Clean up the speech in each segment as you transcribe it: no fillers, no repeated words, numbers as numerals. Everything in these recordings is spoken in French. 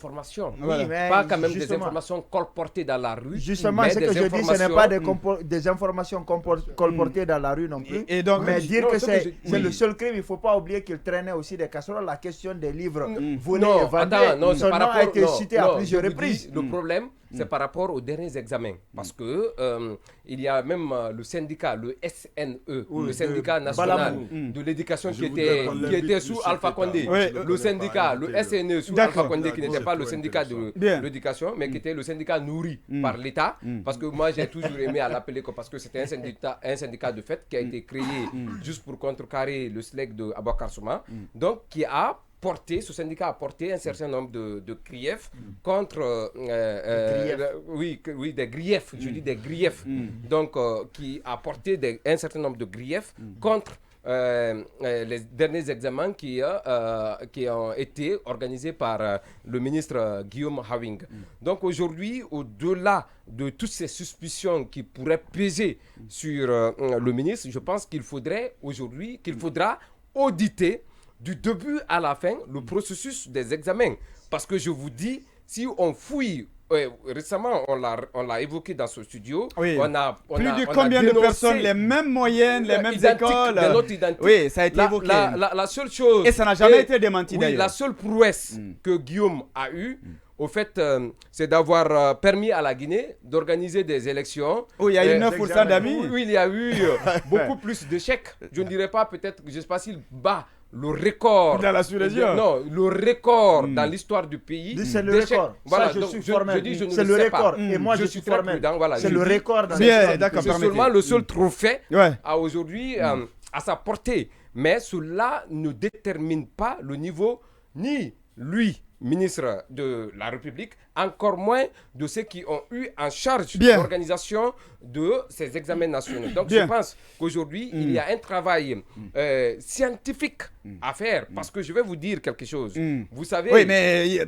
informations. Oui, mais pas quand même des informations colportées dans la rue. Justement, ce que je dis, ce n'est pas des informations colportées dans la rue non plus. Et donc, mais dire que c'est le seul crime, il ne faut pas oublier qu'il traînait aussi des casseroles. La question des livres volés et vendus, son nom a été cité à plusieurs reprises. Le problème, c'est par rapport aux derniers examens. Parce que il y a même le syndicat, le SNE, le syndicat national de l'éducation qui était sous Alpha Condé. Le syndicat, le SNE sous Alpha Condé, qui n'était pas le syndicat de l'éducation, mais qui était le syndicat nourri par l'État. Parce que moi, j'ai toujours aimé à l'appeler parce que c'était un syndicat de fait qui a été créé juste pour contrecarrer le SLEC de Aboubacar Souma. Donc, qui a porté, ce syndicat a porté un certain nombre de griefs contre... des griefs, je dis des griefs. Donc, qui a porté un certain nombre de griefs contre les derniers examens qui ont été organisés par le ministre Guillaume Hawing. Donc, aujourd'hui, au-delà de toutes ces suspicions qui pourraient peser sur le ministre, je pense qu'il faudra auditer du début à la fin le processus des examens. Parce que je vous dis, si on fouille, récemment on l'a évoqué dans ce studio, oui. on a combien de personnes, les mêmes moyennes, les mêmes écoles, des notes identiques. Oui, ça a été évoqué. La seule chose, et ça n'a jamais été démenti d'ailleurs. La seule prouesse que Guillaume a eue, au fait, c'est d'avoir permis à la Guinée d'organiser des élections. Où il y a eu 9% d'amis. Où il y a eu beaucoup plus d'échecs. Je ne dirais pas peut-être, je ne sais pas s'il bat le record dans la sous-région. Non, le record dans l'histoire du pays. C'est le record. Voilà, ça, je suis formel. C'est le record. Et moi, je suis formel. Voilà, c'est le record. Bien, d'accord. C'est seulement le seul trophée à aujourd'hui à sa portée. Mais cela ne détermine pas le niveau ni lui, ministre de la République, encore moins de ceux qui ont eu en charge l'organisation de ces examens nationaux. Donc je pense qu'aujourd'hui, il y a un travail scientifique à faire, parce que je vais vous dire quelque chose. Vous savez... Oui, mais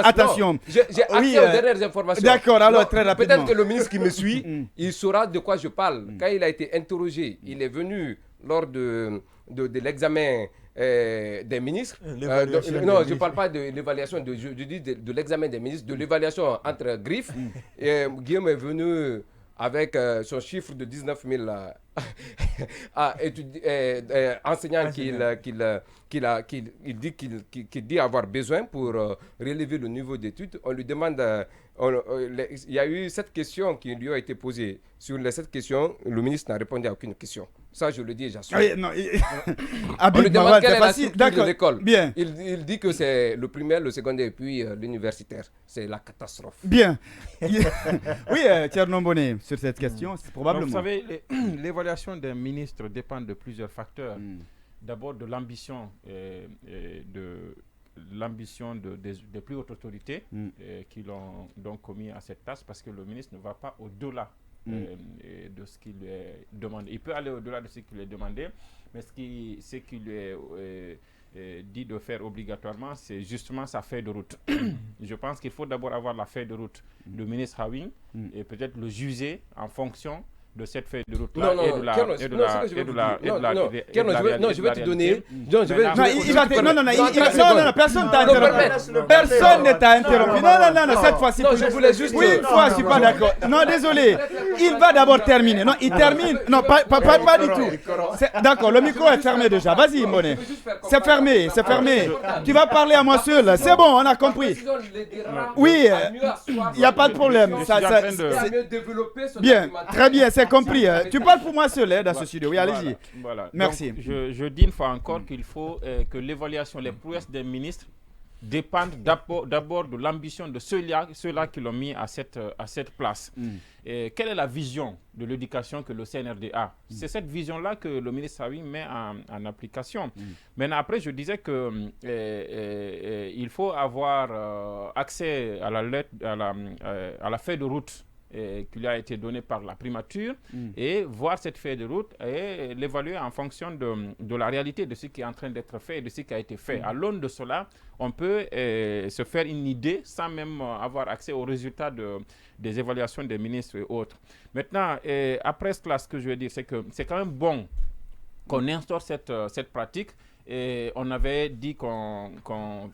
attention. J'ai accès aux dernières informations. D'accord, alors très rapidement. Peut-être que le ministre qui me suit, il saura de quoi je parle. Quand il a été interrogé, il est venu lors de l'examen des ministres. Non, je ne parle pas de l'évaluation, je dis de l'examen des ministres, de l'évaluation entre griffes. Guillaume est venu avec son chiffre de 19 000 enseignants qu'il dit avoir besoin pour relever le niveau d'études. On lui demande... il y a eu 7 questions qui lui ont été posées. Sur les 7 questions, le ministre n'a répondu à aucune question. Ça, je le dis et j'assume. Oui, non, on lui demande quelle est la structure de l'école. Bien. Il dit que c'est le primaire, le secondaire et puis l'universitaire. C'est la catastrophe. Bien. Oui, Thierno Bonnet, sur cette question, c'est probablement... Vous savez, l'évaluation d'un ministre dépend de plusieurs facteurs. D'abord de l'ambition des plus hautes autorités qui l'ont donc commis à cette tâche, parce que le ministre ne va pas au-delà de ce qui lui est demandé. Il peut aller au-delà de ce qui lui est demandé, mais ce qui lui est dit de faire obligatoirement, c'est justement sa feuille de route. Je pense qu'il faut d'abord avoir la feuille de route du ministre Hawing et peut-être le juger en fonction de cette feuille de route là je vais te donner. Non, personne t'a interrompu. Personne ne t'a interrompu. Non, cette fois-ci. Je voulais juste. Oui, une fois, je suis pas d'accord. Non, désolé. Il va d'abord terminer. Non, il termine. Non, pas du tout. D'accord, le micro est fermé déjà. Vas-y, Monet. C'est fermé. Tu vas parler à moi seul. C'est bon, on a compris. Oui, il n'y a pas de problème. Bien, très bien. C'est compris. Tu parles pour moi seul dans ce studio. Oui, allez-y. Voilà. Merci. Donc, je dis une fois encore qu'il faut que l'évaluation, les prouesses des ministres dépendent d'abord de l'ambition de ceux-là qui l'ont mis à cette place. Et quelle est la vision de l'éducation que le CNRD a? C'est cette vision-là que le ministre Hawing met en application. Maintenant, après, je disais que il faut avoir accès à la feuille de route qui lui a été donnée par la primature et voir cette feuille de route et l'évaluer en fonction de la réalité de ce qui est en train d'être fait et de ce qui a été fait. À l'aune de cela, on peut se faire une idée sans même avoir accès aux résultats des évaluations des ministres et autres. Maintenant, après cela, ce que je veux dire, c'est que c'est quand même bon qu'on instaure cette pratique Et on avait dit qu'on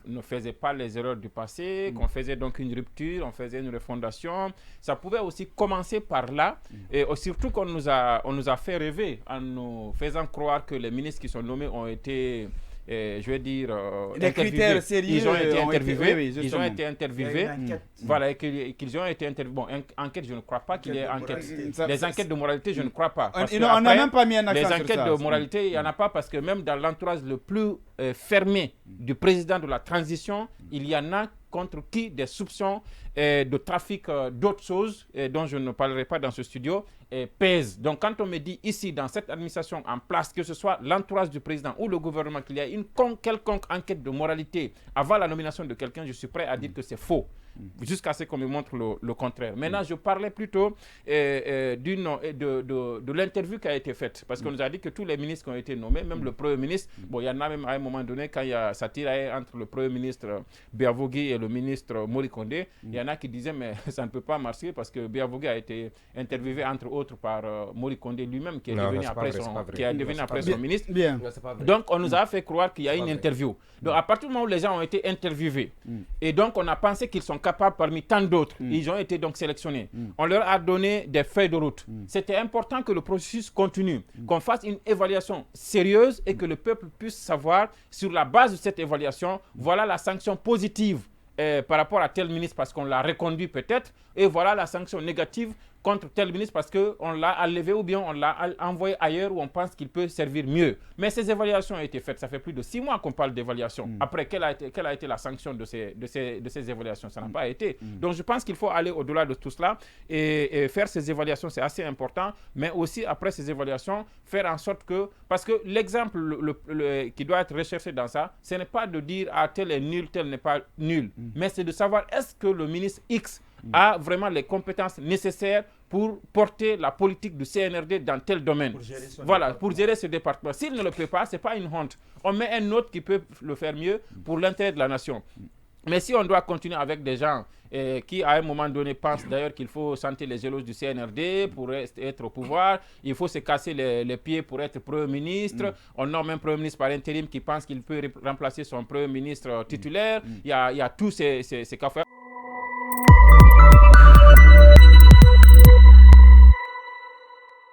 ne faisait pas les erreurs du passé, qu'on faisait donc une rupture, on faisait une refondation. Ça pouvait aussi commencer par là. Et surtout qu'on nous a fait rêver en nous faisant croire que les ministres qui sont nommés ont été... je vais dire, des critères sérieux. Ils ont été interviewés. Oui, ils ont été interviewés. Voilà, et qu'ils ont été interviewés. Bon, enquête, je ne crois pas qu'il y ait enquête. Les enquêtes de moralité, je ne crois pas. On n'a même pas mis un accent sur ça. Les enquêtes de moralité, il n'y en a pas parce que même dans l'entourage le plus fermé du président de la transition, il y en a contre qui des soupçons de trafic d'autres choses dont je ne parlerai pas dans ce studio pèsent. Donc quand on me dit ici dans cette administration en place, que ce soit l'entourage du président ou le gouvernement, qu'il y a une quelconque enquête de moralité avant la nomination de quelqu'un, je suis prêt à dire que c'est faux. Jusqu'à ce qu'on me montre le contraire. Maintenant, je parlais plutôt de l'interview qui a été faite. Parce qu'on nous a dit que tous les ministres qui ont été nommés, même le Premier ministre, bon, il y en a même à un moment donné, quand il y a ça tiraillait entre le Premier ministre Biavogui et le ministre Mori Kondé, il y en a qui disaient, mais ça ne peut pas marcher parce que Biavogui a été interviewé, entre autres, par Mori Kondé lui-même, qui est devenu après son ministre. Bien. Donc, on nous a fait croire qu'il y a une interview. Donc, à partir du moment où les gens ont été interviewés, et donc on a pensé qu'ils sont capables parmi tant d'autres, ils ont été donc sélectionnés. On leur a donné des feuilles de route. C'était important que le processus continue, qu'on fasse une évaluation sérieuse et que le peuple puisse savoir, sur la base de cette évaluation, voilà la sanction positive par rapport à tel ministre parce qu'on l'a reconduit peut-être, et voilà la sanction négative contre tel ministre parce qu'on l'a enlevé ou bien on l'a envoyé ailleurs où on pense qu'il peut servir mieux. Mais ces évaluations ont été faites. Ça fait plus de 6 mois qu'on parle d'évaluation. Après, quelle a été la sanction de ces évaluations? Ça n'a pas été. Donc, je pense qu'il faut aller au-delà de tout cela et faire ces évaluations, c'est assez important. Mais aussi, après ces évaluations, faire en sorte que... Parce que l'exemple qui doit être recherché dans ça, ce n'est pas de dire « Ah, tel est nul, tel n'est pas nul ». Mais c'est de savoir est-ce que le ministre X a vraiment les compétences nécessaires pour porter la politique du CNRD dans tel domaine. Pour gérer ce département. S'il ne le peut pas, ce n'est pas une honte. On met un autre qui peut le faire mieux pour l'intérêt de la nation. Mais si on doit continuer avec des gens qui, à un moment donné, pensent d'ailleurs qu'il faut sentir les éloges du CNRD pour être au pouvoir, il faut se casser les pieds pour être Premier ministre, on nomme un Premier ministre par intérim qui pense qu'il peut remplacer son Premier ministre titulaire, il y a tous ces cas.